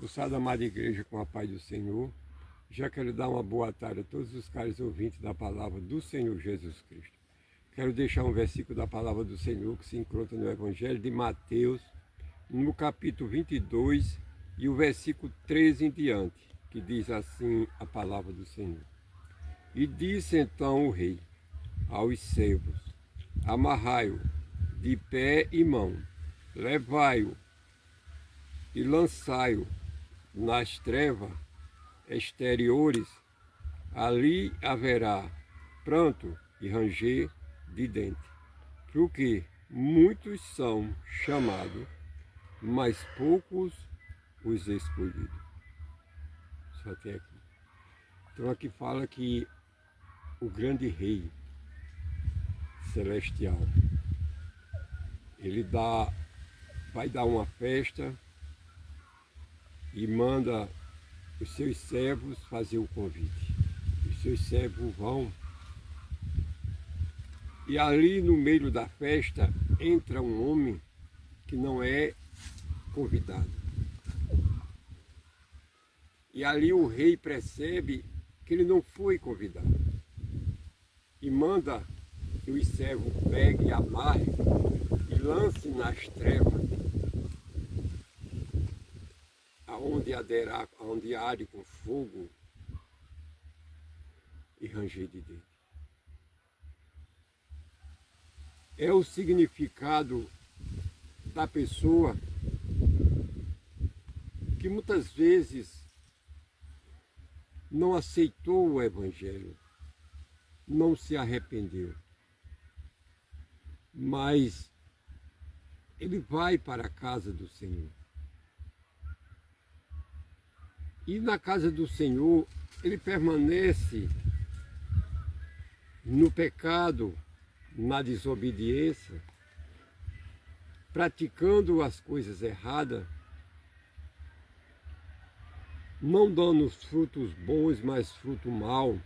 Moçada amada igreja, com a paz do Senhor, já quero dar uma boa tarde a todos os caros ouvintes da palavra do Senhor Jesus Cristo. Quero deixar um versículo da palavra do Senhor que se encontra no Evangelho de Mateus, no capítulo 22 e o versículo 13 em diante, que diz assim a palavra do Senhor. E disse então o rei aos servos: amarrai-o de pé e mão, levai-o e lançai-o nas trevas exteriores, ali haverá pranto e ranger de dente, porque muitos são chamados, mas poucos os escolhidos. Só tem aqui. Então aqui fala que o grande rei celestial, ele vai dar uma festa e manda os seus servos fazer o convite. Os seus servos vão e ali no meio da festa entra um homem que não é convidado. E ali o rei percebe que ele não foi convidado e manda que os servos peguem, amarrem e lancem nas trevas, onde arde com fogo e ranger de dente. É o significado da pessoa que muitas vezes não aceitou o Evangelho, não se arrependeu, mas ele vai para a casa do Senhor. E na casa do Senhor, ele permanece no pecado, na desobediência, praticando as coisas erradas, não dando frutos bons, mas fruto mau,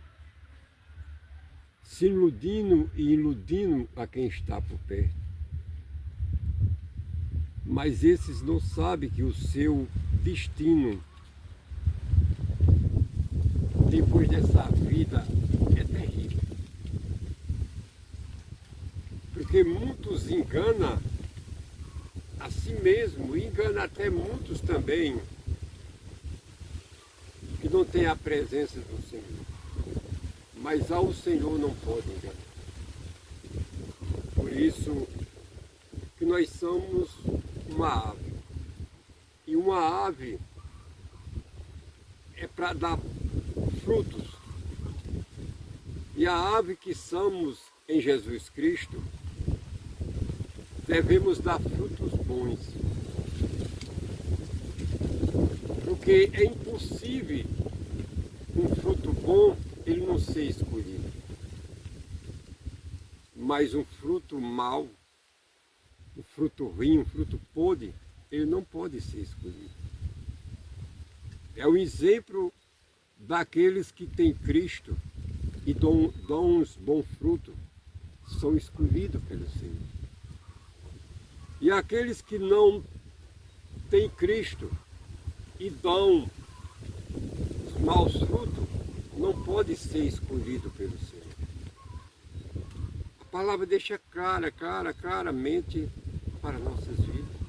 se iludindo e iludindo a quem está por perto. Mas esses não sabem que o seu destino depois dessa vida é terrível. Porque muitos enganam a si mesmo, enganam até muitos também que não têm a presença do Senhor. Mas ao Senhor não pode enganar. Por isso que nós somos uma ave. E uma ave é para dar frutos. E a ave que somos em Jesus Cristo, devemos dar frutos bons. Porque é impossível um fruto bom ele não ser escolhido. Mas um fruto mau, um fruto ruim, um fruto podre, ele não pode ser escolhido. É o exemplo daqueles que têm Cristo e dão uns bons frutos, são escolhidos pelo Senhor. E aqueles que não têm Cristo e dão os maus frutos, não pode ser escolhido pelo Senhor. A palavra deixa claramente para nossas vidas.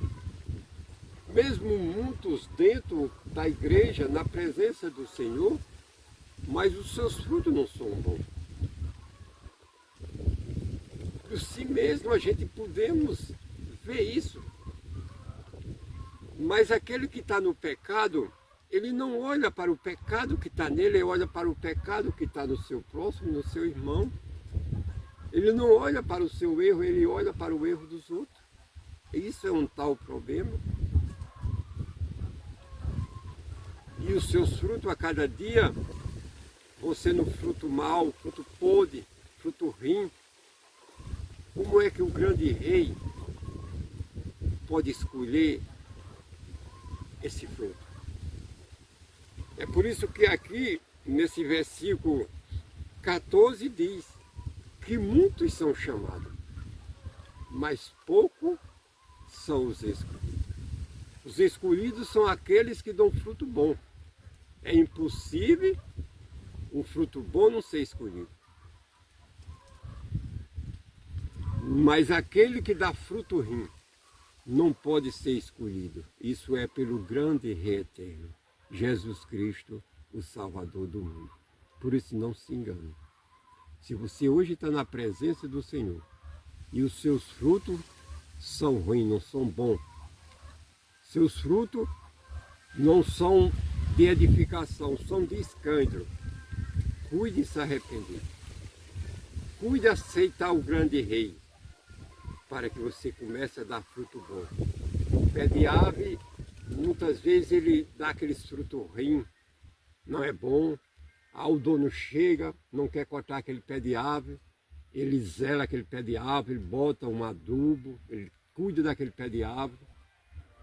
Mesmo muitos dentro da igreja, na presença do Senhor, mas os seus frutos não são bons. Por si mesmo a gente podemos ver isso. Mas aquele que está no pecado, ele não olha para o pecado que está nele, ele olha para o pecado que está no seu próximo, no seu irmão. Ele não olha para o seu erro, ele olha para o erro dos outros. Isso é um tal problema. E os seus frutos a cada dia vão sendo fruto mau, fruto podre, fruto ruim. Como é que o grande rei pode escolher esse fruto? É por isso que aqui, nesse versículo 14, diz que muitos são chamados, mas poucos são os escolhidos. Os escolhidos são aqueles que dão fruto bom. É impossível um fruto bom não ser escolhido. Mas aquele que dá fruto ruim não pode ser escolhido. Isso é pelo grande Rei eterno, Jesus Cristo, o Salvador do mundo. Por isso não se engane. Se você hoje está na presença do Senhor e os seus frutos são ruins, não são bons, seus frutos não são de edificação, são de escândalo, cuide de se arrepender. Cuide de aceitar o grande Rei, para que você comece a dar fruto bom. O pé de ave, muitas vezes ele dá aqueles frutos ruins, não é bom. O dono chega, não quer cortar aquele pé de ave, ele zela aquele pé de ave, ele bota um adubo, ele cuida daquele pé de ave.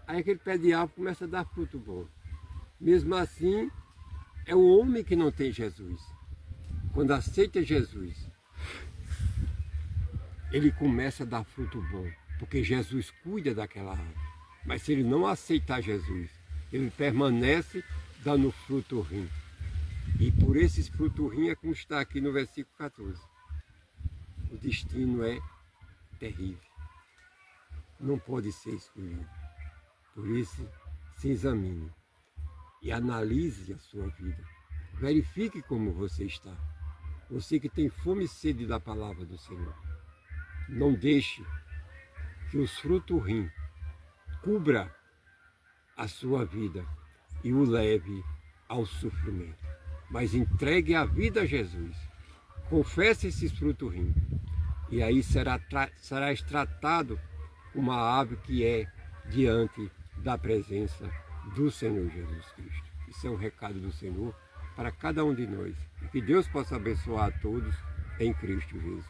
Aí aquele pé de ave começa a dar fruto bom. Mesmo assim, é o homem que não tem Jesus. Quando aceita Jesus, ele começa a dar fruto bom, porque Jesus cuida daquela árvore. Mas se ele não aceitar Jesus, ele permanece dando fruto ruim. E por esses frutos ruins é como está aqui no versículo 14. O destino é terrível. Não pode ser escolhido. Por isso, se examine e analise a sua vida. Verifique como você está. Você que tem fome e sede da palavra do Senhor. Não deixe que os frutos ruins cubra a sua vida e o leve ao sofrimento. Mas entregue a vida a Jesus. Confesse esses frutos ruins. E aí serás tratado como uma ave que é diante da presença do Senhor Jesus Cristo. Isso é um recado do Senhor para cada um de nós. E que Deus possa abençoar a todos em Cristo Jesus.